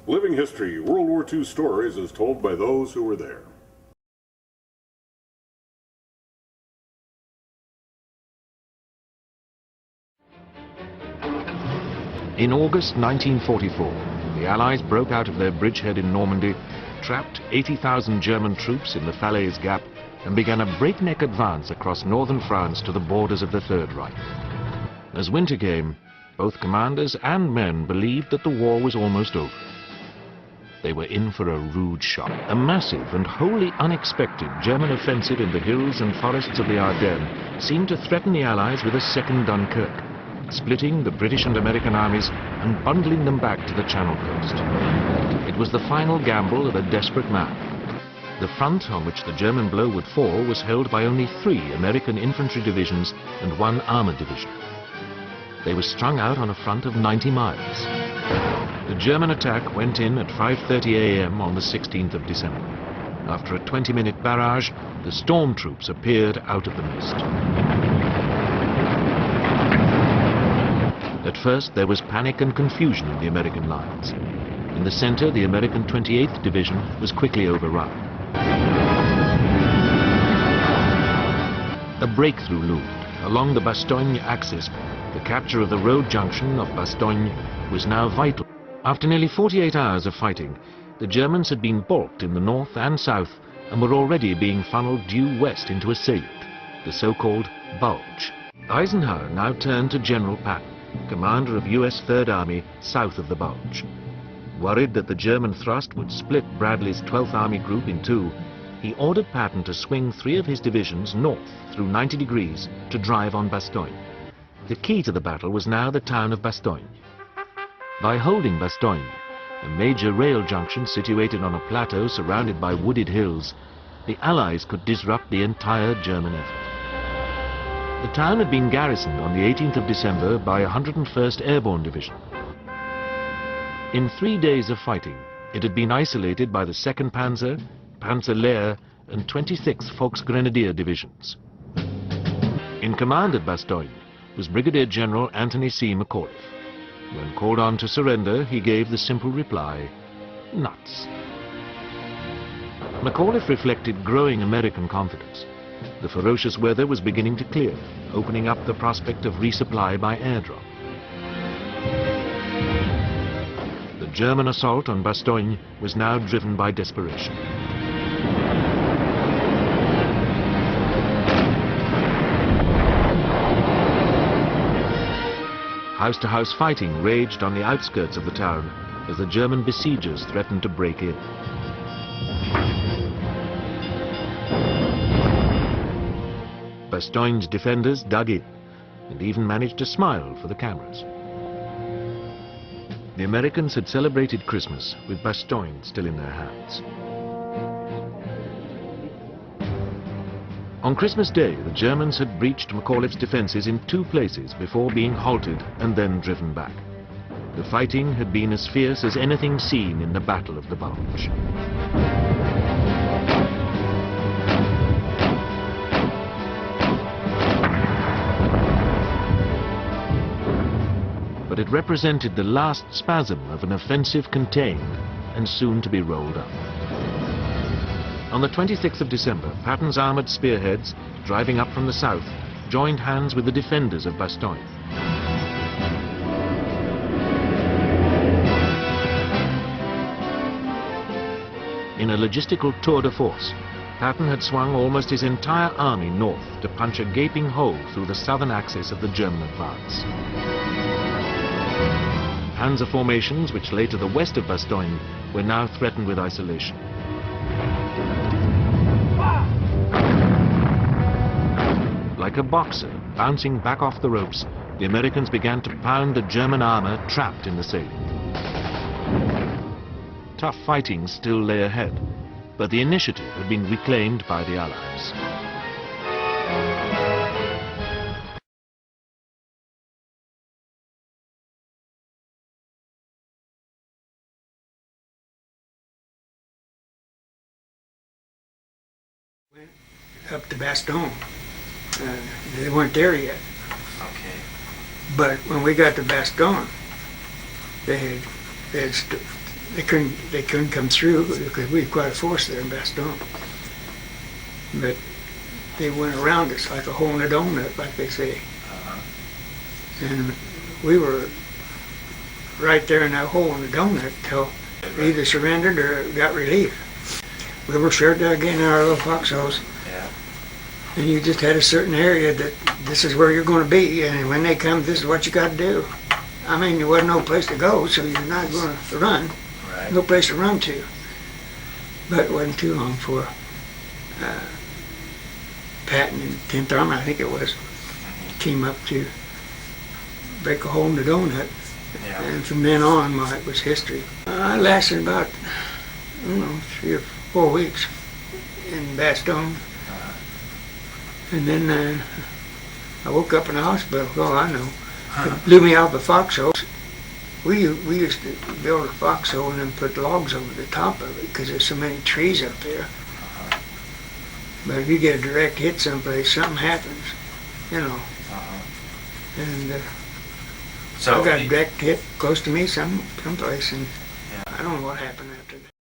Living History, World War II stories as told by those who were there. In August 1944, the Allies broke out of their bridgehead in Normandy, trapped 80,000 German troops in the Falaise Gap, and began a breakneck advance across northern France to the borders of the Third Reich. As winter came, both commanders and men believed that the war was almost over. They were in for a rude shock. A massive and wholly unexpected German offensive in the hills and forests of the Ardennes seemed to threaten the Allies with a second Dunkirk, splitting the British and American armies and bundling them back to the Channel coast. It was the final gamble of a desperate man. The front on which the German blow would fall was held by only 3 American infantry divisions and 1 armored division. They were strung out on a front of 90 miles. The German attack went in at 5:30 a.m. on the 16th of December. After a 20-minute barrage, the storm troops appeared out of the mist. At first, there was panic and confusion in the American lines. In the center, the American 28th Division was quickly overrun. A breakthrough loomed. Along the Bastogne axis, the capture of the road junction of Bastogne was now vital. After nearly 48 hours of fighting, the Germans had been balked in the north and south and were already being funneled due west into a salient, the so-called BULGE. Eisenhower now turned to General Patton, commander of US Third Army south of the Bulge. Worried that the German thrust would split Bradley's 12th Army Group in two, he ordered Patton to swing 3 of his divisions north through 90 degrees to drive on Bastogne. The key to the battle was now the town of Bastogne. By holding Bastogne, a major rail junction situated on a plateau surrounded by wooded hills, the Allies could disrupt the entire German effort. The town had been garrisoned on the 18th of December by 101st Airborne Division. In 3 days of fighting, it had been isolated by the 2nd Panzer, Panzer Lehr, and 26th Volksgrenadier Divisions. In command at Bastogne was Brigadier General Anthony C. McAuliffe. When called on to surrender, he gave the simple reply, "Nuts." McAuliffe reflected growing American confidence. The ferocious weather was beginning to clear, opening up the prospect of resupply by airdrop. The German assault on Bastogne was now driven by desperation. House-to-house fighting raged on the outskirts of the town as the German besiegers threatened to break in. Bastogne's defenders dug in and even managed to smile for the cameras. The Americans had celebrated Christmas with Bastogne still in their hands. On Christmas Day, the Germans had breached McAuliffe's defenses in 2 places before being halted and then driven back. The fighting had been as fierce as anything seen in the Battle of the Bulge. But it represented the last spasm of an offensive contained and soon to be rolled up. On the 26th of December, Patton's armoured spearheads, driving up from the south, joined hands with the defenders of Bastogne. In a logistical tour de force, Patton had swung almost his entire army north to punch a gaping hole through the southern axis of the German advance. Panzer formations, which lay to the west of Bastogne, were now threatened with isolation. Like a boxer bouncing back off the ropes, the Americans began to pound the German armor trapped in the salient. Tough fighting still lay ahead, but the initiative had been reclaimed by the Allies. Went up to Bastogne. They weren't there yet. Okay. But when we got to Bastogne, they had they couldn't come through because we had quite a force there in Bastogne. But they went around us like a hole in a donut, like they say. And we were right there in that hole in the donut till we either surrendered or got relief. We were sure dug in our little foxholes. And you just had a certain area that this is where you're going to be, and when they come, this is what you got to do. I mean, there wasn't no place to go, so you're not going to run. Right. No place to run to. But it wasn't too long for Patton and 10th Army, I think it was, came up to break a hole in the donut. Yeah. And from then on, well, it was history. I lasted about, I don't know, 3 or 4 weeks in Bastogne. And then I woke up in the hospital. Oh, I know. They blew me out the foxholes. We used to build a foxhole and then put logs over the top of it because there's so many trees up there. But if you get a direct hit someplace, something happens, you know. And So I got a direct hit close to me someplace, and I don't know what happened after that.